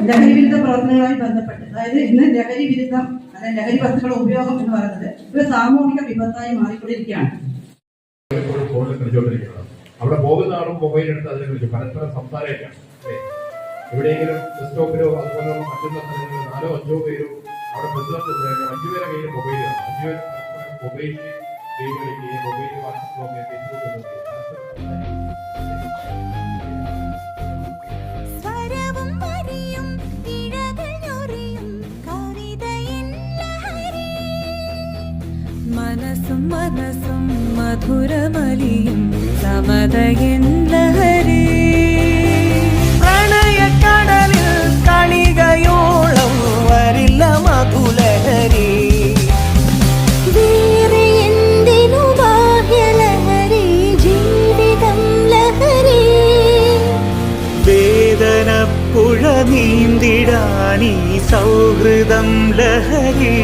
ലഹരി വിരുദ്ധ പ്രവർത്തനങ്ങളുമായി ബന്ധപ്പെട്ട്, അതായത് ഇന്ന് ലഹരി വിരുദ്ധം അല്ലെങ്കിൽ ലഹരി വസ്തുക്കളുടെ ഉപയോഗം എന്ന് പറയുന്നത് ഒരു സാമൂഹിക വിപത്തായി മാറിക്കൊണ്ടിരിക്കുകയാണ്. അവിടെ പോകുന്ന ആളും മൊബൈൽ എടുത്ത് അതിനെ കുറിച്ച് പരസ്പരം സംസാരിക്കാം. എവിടെയെങ്കിലും ബസ് സ്റ്റോപ്പിലോ അതുപോലെ മറ്റുള്ള സ്ഥലങ്ങളിൽ 4-5 പേരും അവിടെ ബസ്സിനകത്ത് 5 പേരെ കയ്യിൽ മൊബൈലാണ്. 5 പേര് മൊബൈലിൽ ഗെയിം കളിക്കുകയും മൊബൈലിൽ വാട്സപ്പ് നോക്കുകയും ഫേസ്ബുക്ക് നോക്കുകയും മനസ്സും മനസ്സും മധുരമലിയും സമതയൻ ലഹരി. പ്രണയക്കടലിൽ കളികയോളം വരില്ല മധുലഹരി. വേറെ എന്തിനു ബാഹ്യലഹരി, ജീവിതം ലഹരി. വേദനപ്പുഴ നീന്തിടാനീ സൗഹൃദം ലഹരി.